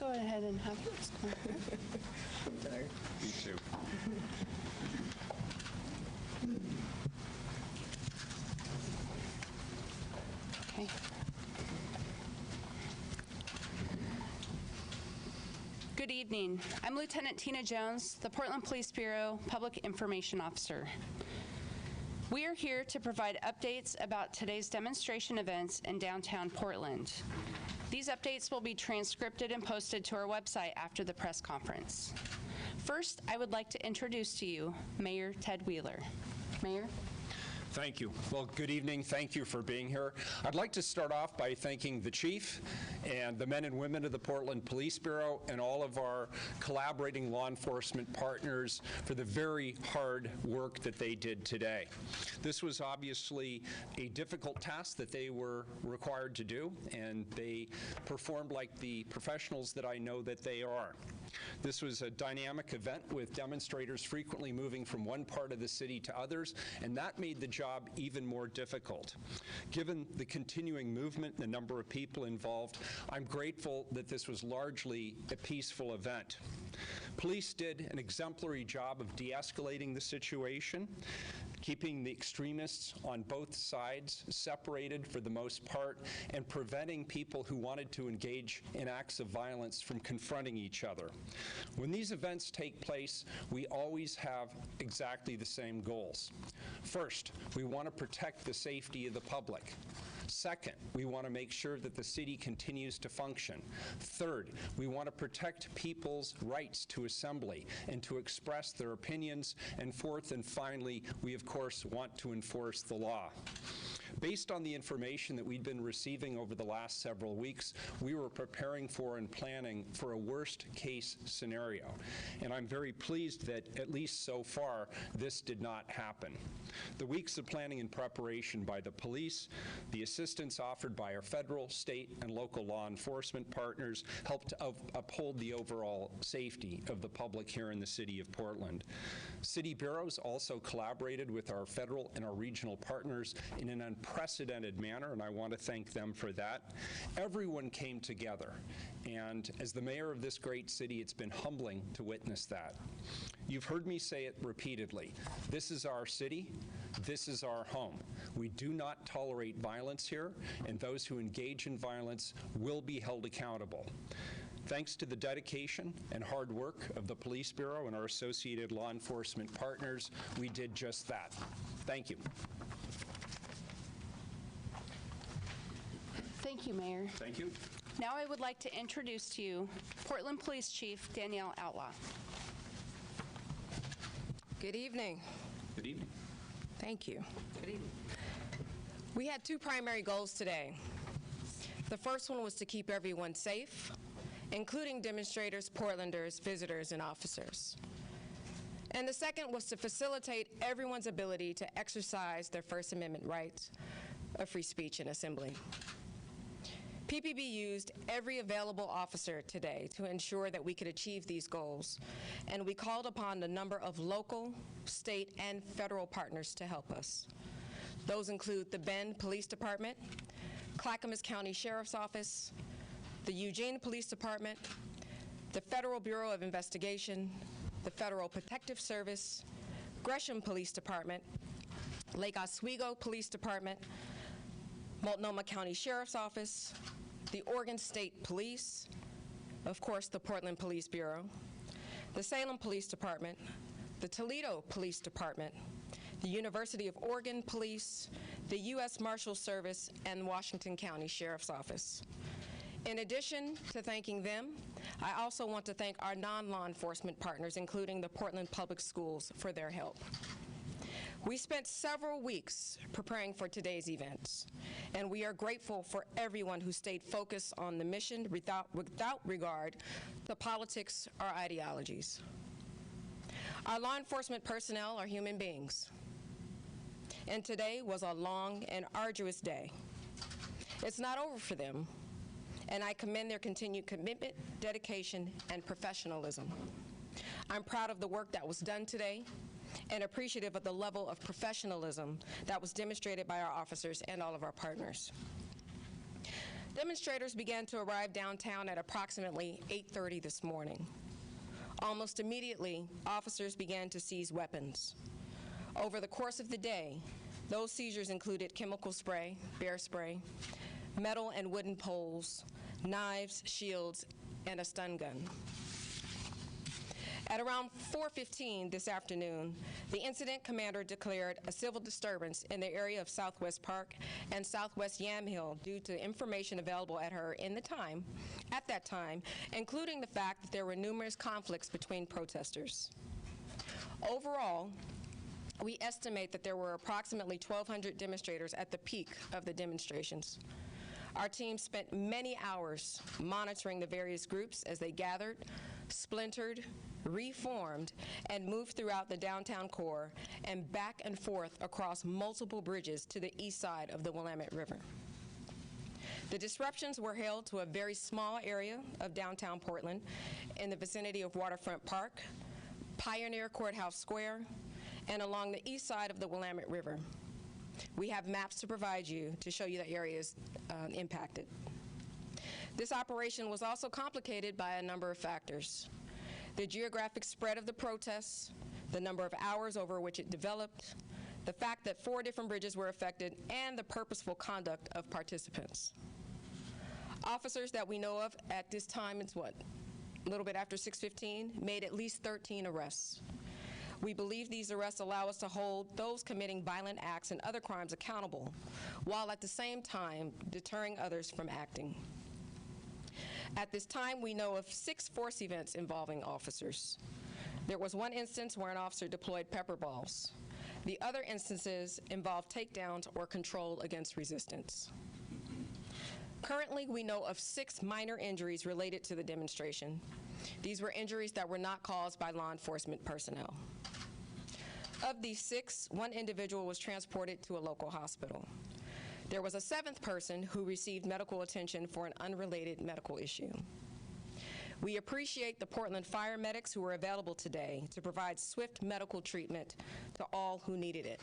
go ahead and have this. I'm tired. Me too. Okay. Good evening. I'm Lieutenant Tina Jones, the Portland Police Bureau Public Information Officer. We are here to provide updates about today's demonstration events in downtown Portland. These updates will be transcribed and posted to our website after the press conference. First, I would like to introduce to you Mayor Ted Wheeler. Mayor? Thank you. Well, good evening. Thank you for being here. I'd like to start off by thanking the chief and the men and women of the Portland Police Bureau and all of our collaborating law enforcement partners for the very hard work that they did today. This was obviously a difficult task that they were required to do, and they performed like the professionals that I know that they are. This was a dynamic event with demonstrators frequently moving from one part of the city to others, and that made the job even more difficult. Given the continuing movement and the number of people involved, I'm grateful that this was largely a peaceful event. Police did an exemplary job of de-escalating the situation, keeping the extremists on both sides separated for the most part, and preventing people who wanted to engage in acts of violence from confronting each other. When these events take place, we always have exactly the same goals. First, we want to protect the safety of the public. Second, we want to make sure that the city continues to function. Third, we want to protect people's rights to assembly and to express their opinions. And fourth and finally, we of course want to enforce the law. Based on the information that we'd been receiving over the last several weeks, we were preparing for and planning for a worst-case scenario. And I'm very pleased that, at least so far, this did not happen. The weeks of planning and preparation by the police, the assistance offered by our federal, state, and local law enforcement partners helped uphold the overall safety of the public here in the city of Portland. City bureaus also collaborated with our federal and our regional partners in an unprecedented manner, and I want to thank them for that. Everyone came together, and as the mayor of this great city, it's been humbling to witness that. You've heard me say it repeatedly. This is our city. This is our home. We do not tolerate violence here, and those who engage in violence will be held accountable. Thanks to the dedication and hard work of the Police Bureau and our associated law enforcement partners, we did just that. Thank you. Thank you, Mayor. Thank you. Now I would like to introduce to you Portland Police Chief Danielle Outlaw. Good evening. Good evening. Thank you. Good evening. We had two primary goals today. The first one was to keep everyone safe, including demonstrators, Portlanders, visitors, and officers. And the second was to facilitate everyone's ability to exercise their First Amendment rights of free speech and assembly. PPB used every available officer today to ensure that we could achieve these goals, and we called upon a number of local, state, and federal partners to help us. Those include the Bend Police Department, Clackamas County Sheriff's Office, the Eugene Police Department, the Federal Bureau of Investigation, the Federal Protective Service, Gresham Police Department, Lake Oswego Police Department, Multnomah County Sheriff's Office, the Oregon State Police, of course the Portland Police Bureau, the Salem Police Department, the Toledo Police Department, the University of Oregon Police, the U.S. Marshal Service, and Washington County Sheriff's Office. In addition to thanking them, I also want to thank our non-law enforcement partners, including the Portland Public Schools, for their help. We spent several weeks preparing for today's events, and we are grateful for everyone who stayed focused on the mission without regard to politics or ideologies. Our law enforcement personnel are human beings, and today was a long and arduous day. It's not over for them, and I commend their continued commitment, dedication, and professionalism. I'm proud of the work that was done today and appreciative of the level of professionalism that was demonstrated by our officers and all of our partners. Demonstrators began to arrive downtown at approximately 8:30 this morning. Almost immediately, officers began to seize weapons. Over the course of the day, those seizures included chemical spray, bear spray, metal and wooden poles, knives, shields, and a stun gun. At around 4:15 this afternoon, the incident commander declared a civil disturbance in the area of Southwest Park and Southwest Yamhill due to information available at that time, including the fact that there were numerous conflicts between protesters. Overall, we estimate that there were approximately 1,200 demonstrators at the peak of the demonstrations. Our team spent many hours monitoring the various groups as they gathered, splintered, reformed, and moved throughout the downtown core and back and forth across multiple bridges to the east side of the Willamette River. The disruptions were held to a very small area of downtown Portland in the vicinity of Waterfront Park, Pioneer Courthouse Square, and along the east side of the Willamette River. We have maps to provide you to show you the areas impacted. This operation was also complicated by a number of factors: the geographic spread of the protests, the number of hours over which it developed, the fact that 4 different bridges were affected, and the purposeful conduct of participants. Officers that we know of at this time, it's a little bit after 6:15, made at least 13 arrests. We believe these arrests allow us to hold those committing violent acts and other crimes accountable, while at the same time deterring others from acting. At this time, we know of 6 force events involving officers. There was one instance where an officer deployed pepper balls. The other instances involved takedowns or control against resistance. Currently, we know of 6 minor injuries related to the demonstration. These were injuries that were not caused by law enforcement personnel. Of these 6, 1 individual was transported to a local hospital. There was a 7th person who received medical attention for an unrelated medical issue. We appreciate the Portland fire medics who were available today to provide swift medical treatment to all who needed it.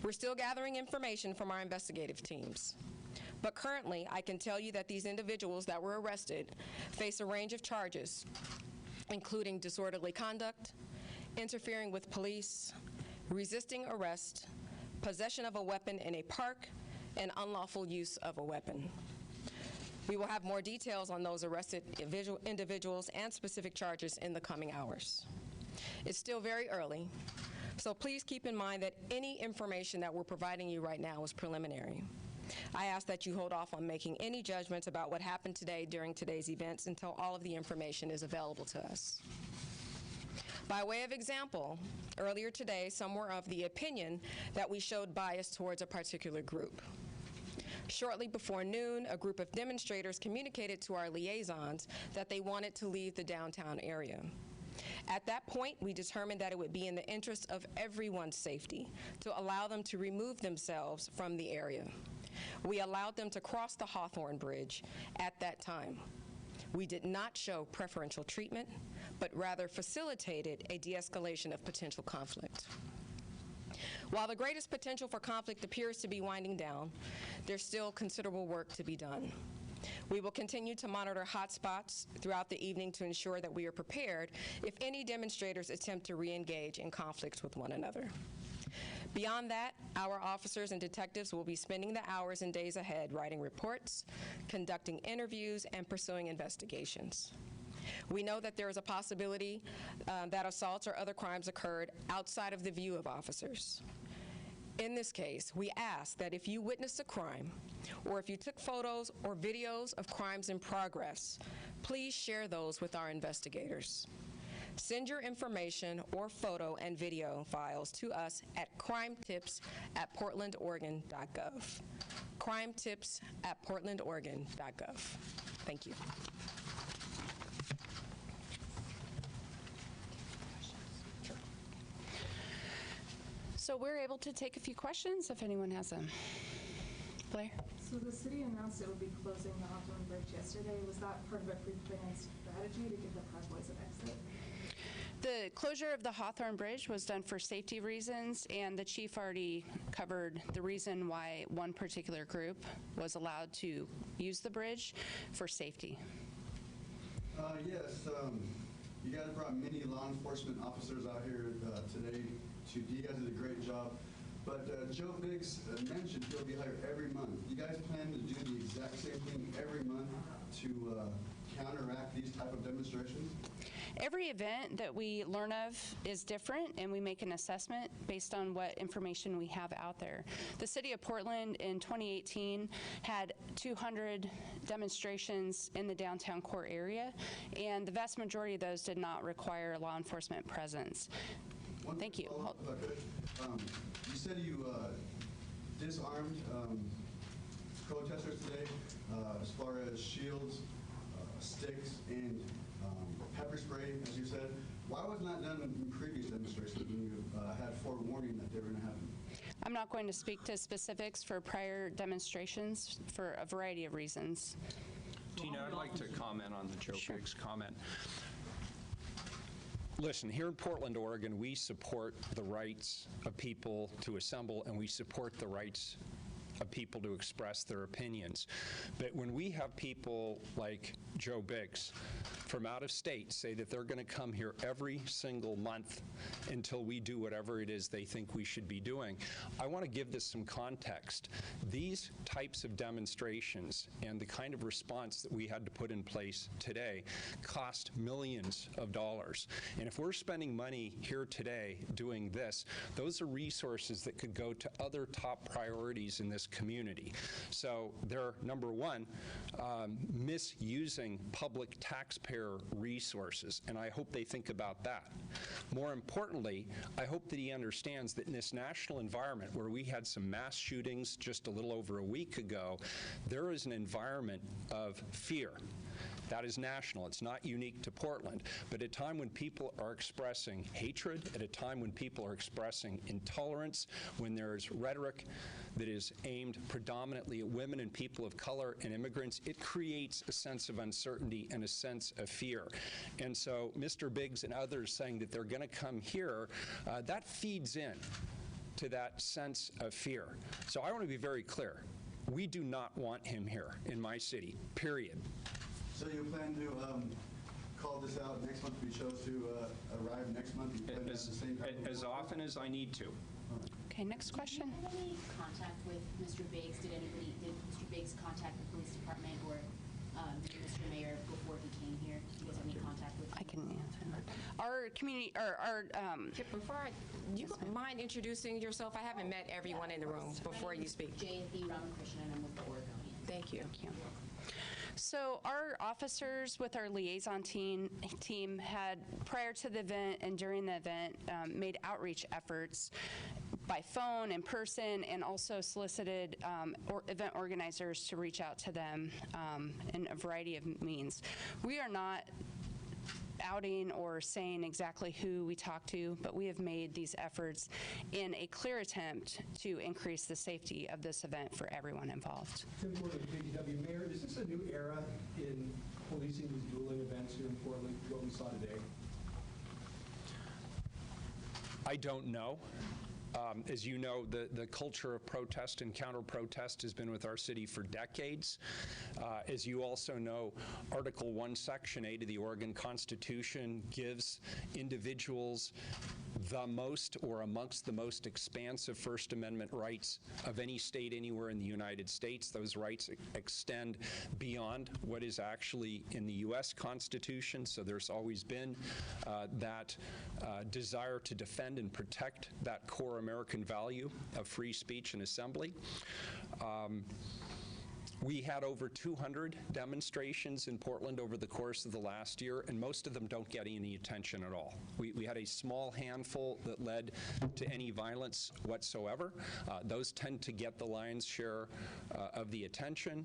We're still gathering information from our investigative teams. But currently, I can tell you that these individuals that were arrested face a range of charges, including disorderly conduct, interfering with police, resisting arrest, possession of a weapon in a park, and unlawful use of a weapon. We will have more details on those arrested individuals and specific charges in the coming hours. It's still very early, so please keep in mind that any information that we're providing you right now is preliminary. I ask that you hold off on making any judgments about what happened today during today's events until all of the information is available to us. By way of example, earlier today, some were of the opinion that we showed bias towards a particular group. Shortly before noon, a group of demonstrators communicated to our liaisons that they wanted to leave the downtown area. At that point, we determined that it would be in the interest of everyone's safety to allow them to remove themselves from the area. We allowed them to cross the Hawthorne Bridge at that time. We did not show preferential treatment, but rather facilitated a de-escalation of potential conflict. While the greatest potential for conflict appears to be winding down, there's still considerable work to be done. We will continue to monitor hotspots throughout the evening to ensure that we are prepared if any demonstrators attempt to re-engage in conflicts with one another. Beyond that, our officers and detectives will be spending the hours and days ahead writing reports, conducting interviews, and pursuing investigations. We know that there is a possibility that assaults or other crimes occurred outside of the view of officers. In this case, we ask that if you witnessed a crime, or if you took photos or videos of crimes in progress, please share those with our investigators. Send your information or photo and video files to us at crimetips@portlandoregon.gov. crimetips@portlandoregon.gov. Thank you. So we're able to take a few questions if anyone has them. Blair? So the city announced it would be closing the Hawthorne Bridge yesterday. Was that part of a pre-planned strategy to give the convoys an exit? The closure of the Hawthorne Bridge was done for safety reasons, and the chief already covered the reason why one particular group was allowed to use the bridge for safety. Yes, you guys brought many law enforcement officers out here today. You guys did a great job. But Joe Biggs mentioned he'll be hired every month. You guys plan to do the exact same thing every month to counteract these type of demonstrations? Every event that we learn of is different, and we make an assessment based on what information we have out there. The City of Portland in 2018 had 200 demonstrations in the downtown core area, and the vast majority of those did not require law enforcement presence. Thank you. You said you disarmed protesters today as far as shields, sticks, and pepper spray, as you said. Why was not done in previous demonstrations when you had forewarning that they were going to happen? I'm not going to speak to specifics for prior demonstrations for a variety of reasons. Tina, I'd like to comment on the Joe Biggs comment. Listen, here in Portland, Oregon, we support the rights of people to assemble, and we support the rights of people to express their opinions. But when we have people like Joe Biggs from out of state say that they're going to come here every single month until we do whatever it is they think we should be doing, I want to give this some context. These types of demonstrations and the kind of response that we had to put in place today cost millions of dollars. And if we're spending money here today doing this, those are resources that could go to other top priorities in this community. So they're, number one, misusing public taxpayer resources, and I hope they think about that. More importantly, I hope that he understands that in this national environment where we had some mass shootings just a little over a week ago, there is an environment of fear. That is national. It's not unique to Portland. But at a time when people are expressing hatred, at a time when people are expressing intolerance, when there's rhetoric that is aimed predominantly at women and people of color and immigrants, it creates a sense of uncertainty and a sense of fear. And so Mr. Biggs and others saying that they're going to come here, that feeds in to that sense of fear. So I want to be very clear. We do not want him here in my city, period. So you plan to call this out next month if he chose to arrive next month? You plan to have the same type of As often as I need to. Okay, next question. Did you have any contact with Mr. Biggs? Did Mr. Biggs contact the police department or Mr. Mayor before he came here? Did you guys have any contact with him? I can answer that. Our community, Before you mind introducing yourself? I haven't met everyone in the room before you speak. Jayanthi Ramakrishnan, and I'm with the Oregonian. Thank you. So our officers with our liaison team had, prior to the event and during the event, made outreach efforts by phone, in person, and also solicited event organizers to reach out to them in a variety of means. We are not outing or saying exactly who we talked to, but we have made these efforts in a clear attempt to increase the safety of this event for everyone involved. Tim Gordon, KDW. Mayor, is this a new era in policing these dueling events here in Portland, what we saw today? I don't know. As you know, the culture of protest and counter-protest has been with our city for decades. As you also know, Article 1, Section 8 of the Oregon Constitution gives individuals the most or amongst the most expansive First Amendment rights of any state anywhere in the United States. Those rights extend beyond what is actually in the U.S. Constitution, so there's always been that desire to defend and protect that core American value of free speech and assembly. We had over 200 demonstrations in Portland over the course of the last year, and most of them don't get any attention at all. We had a small handful that led to any violence whatsoever. Those tend to get the lion's share of the attention.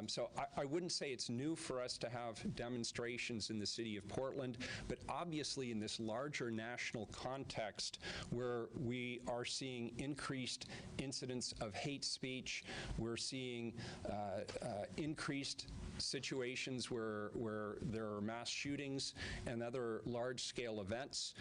So I wouldn't say it's new for us to have demonstrations in the city of Portland, but obviously in this larger national context where we are seeing increased incidents of hate speech, we're seeing increased situations where there are mass shootings and other large-scale events.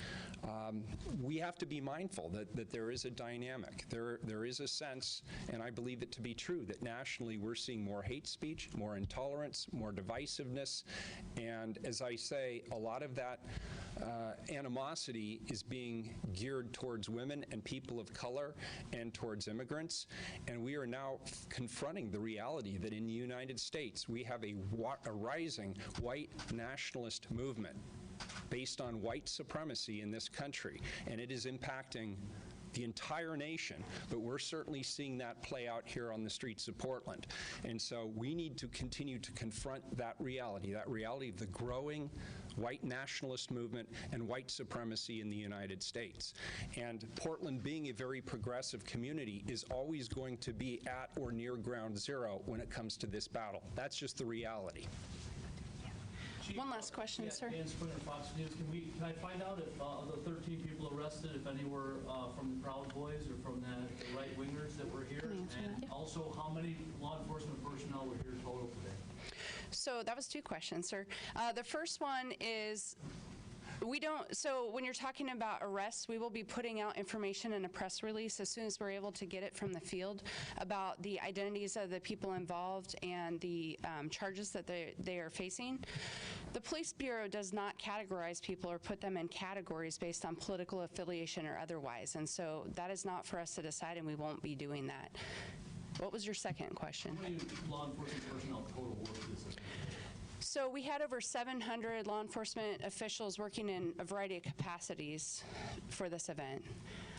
We have to be mindful that there is a dynamic. There is a sense, and I believe it to be true, that nationally we're seeing more hate speech, more intolerance, more divisiveness, and as I say, a lot of that animosity is being geared towards women and people of color and towards immigrants, and we are now confronting the reality that in the United States we have a rising white nationalist movement based on white supremacy in this country, and it is impacting the entire nation, but we're certainly seeing that play out here on the streets of Portland. And so we need to continue to confront that reality of the growing white nationalist movement and white supremacy in the United States. And Portland, being a very progressive community, is always going to be at or near ground zero when it comes to this battle. That's just the reality. Chief, One last question, sir. Dan Springer, Fox News. Can I find out if of the 13 people arrested, if any were from the Proud Boys or from the right-wingers that were here? And also, how many law enforcement personnel were here total today? So that was two questions, sir. The first one is, so when you're talking about arrests, we will be putting out information in a press release as soon as we're able to get it from the field about the identities of the people involved and the charges that they are facing. The Police Bureau does not categorize people or put them in categories based on political affiliation or otherwise, and so that is not for us to decide, and we won't be doing that. What was your second question? How many law enforcement personnel total were at this event? So we had over 700 law enforcement officials working in a variety of capacities for this event.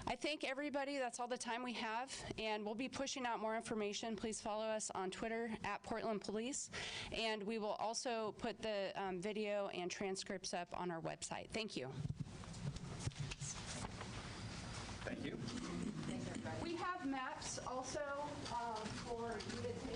I thank everybody. That's all the time we have, and we'll be pushing out more information. Please follow us on Twitter at Portland Police, and we will also put the video and transcripts up on our website. Thank you. Thank you. We have maps also for you to